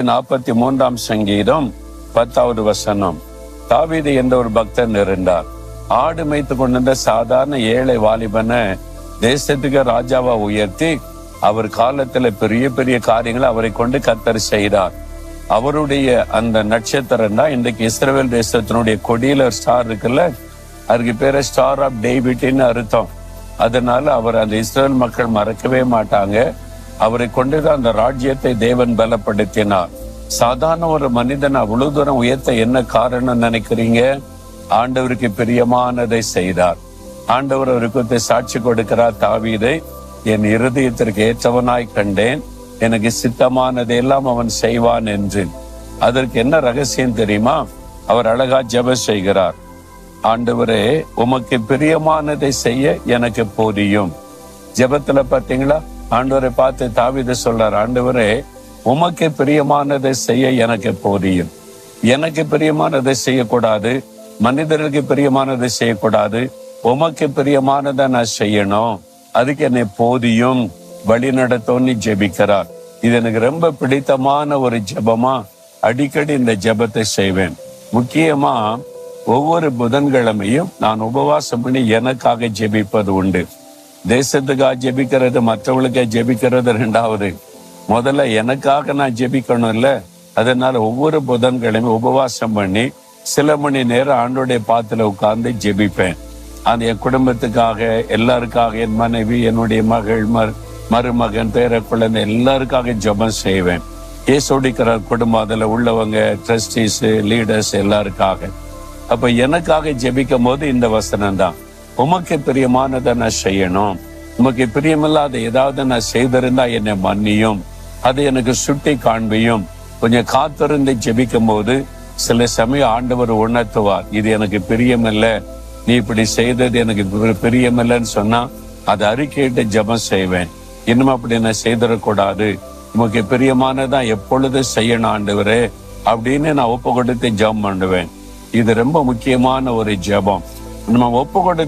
43 சங்கீதம் 10வது வசனம். தாவீது என்ற ஒரு பக்தன் இருந்தார். ஆடு மேய்த்து கொண்டிருந்த சாதாரண ஏழை வாலிபனை தேசத்துக்கு ராஜாவா உயர்த்தி அவர் காலத்துல பெரிய பெரிய காரியங்களை அவரை கொண்டு கர்த்தர் செய்தார். அவருடைய அந்த நட்சத்திரம் தான் இன்றைக்கு இஸ்ரவேல் தேசத்தினுடைய கொடியில ஸ்டார் இருக்குல்ல, அதுக்கு பேரு ஸ்டார் ஆஃப் டேவிட்னு அர்த்தம். அதனால அவர் அந்த இஸ்ரவேல் மக்கள் மறக்கவே மாட்டாங்க. அவரை கொண்டுதான் அந்த ராஜ்யத்தை தேவன் பலப்படுத்தினார். சாதாரண ஒரு மனிதன் அவ்வளவு தூரம் உயர்த்த என்ன காரணம் நினைக்கிறீங்க? ஆண்டவருக்கு பிரியமானதை செய்தார். ஆண்டவர் அவருக்கு சாட்சி கொடுக்கிறார். தாவீதை என் இருதயத்திற்கு ஏற்றவனாய் கண்டேன், எனக்கு சித்தமானதை எல்லாம் அவன் செய்வான் என்று. அதற்கு என்ன ரகசியம் தெரியுமா? அவர் அழகா ஜெபம் செய்கிறார். ஆண்டவரே, உமக்கு பிரியமானதை செய்ய எனக்கு போதியும். ஜெபத்துல பாத்தீங்களா, ஆண்டவரை பார்த்து தாவீது சொல்றார், ஆண்டவரே உமக்கு பிரியமானதை செய்ய எனக்கு போதியும். எனக்கு பிரியமானதை செய்யக்கூடாது, மனிதர்களுக்கு பிரியமானதை செய்யக்கூடாது, உமக்கு பிரியமானதை நான் செய்யணும். அதுக்கு என்னை போதியும் வழி நடத்தோன்னு ஜெபிக்கிறார். இது எனக்கு ரொம்ப பிடித்தமான ஒரு ஜெபமா அடிக்கடி இந்த ஜெபத்தை செய்வேன். முக்கியமா ஒவ்வொரு புதன்கிழமையும் நான் உபவாசம் பண்ணி எனக்காக ஜெபிப்பது உண்டு. தேசத்துக்காக ஜெபிக்கிறது, மற்றவர்களுக்காக ஜெபிக்கிறது ரெண்டாவது. முதல்ல எனக்காக நான் ஜெபிக்கணும் இல்ல. அதனால ஒவ்வொரு புதன்கிழமை உபவாசம் பண்ணி சில மணி நேரம் ஆண்டோடைய பாத்துல உட்கார்ந்து ஜெபிப்பேன். அந்த என் குடும்பத்துக்காக, எல்லாருக்காக, என் மனைவி, என்னுடைய மகள், மருமகன், பேர குழந்தை எல்லாருக்காக ஜெபம் செய்வேன். ஏசோடிக்கிற குடும்பம் அதுல உள்ளவங்க, ட்ரஸ்டீஸ், லீடர்ஸ் எல்லாருக்காக. அப்ப எனக்காக ஜெபிக்கும் போது இந்த வசனம் தான், உமக்கு பிரியமானதை நான் செய்யணும். உமக்கு பிரியமில்லாத ஏதாவது நான் செய்திருந்தா என்னை மன்னியும், அதை எனக்கு சுட்டி காண்பியும். கொஞ்சம் காத்திருந்து ஜெபிக்கும் போது சில சமயம் ஆண்டவர் உணர்த்துவார், இது எனக்கு பிரியமில்லை, நீ இப்படி செய்தது எனக்கு பிரியமில்லைன்னு சொன்னா அதை அறிக்கையிட்டு ஜெபம் செய்வேன். இன்னும் அப்படி நான் செய்திடக்கூடாது, உமக்கு பிரியமானதான் எப்பொழுது செய்யணும் ஆண்டவரே அப்படின்னு நான் ஒப்பு கொடுத்து ஜெபம் பண்ணுவேன். இது ரொம்ப முக்கியமான ஒரு ஜெபம். நம்ம ஒப்பு கொடுத்து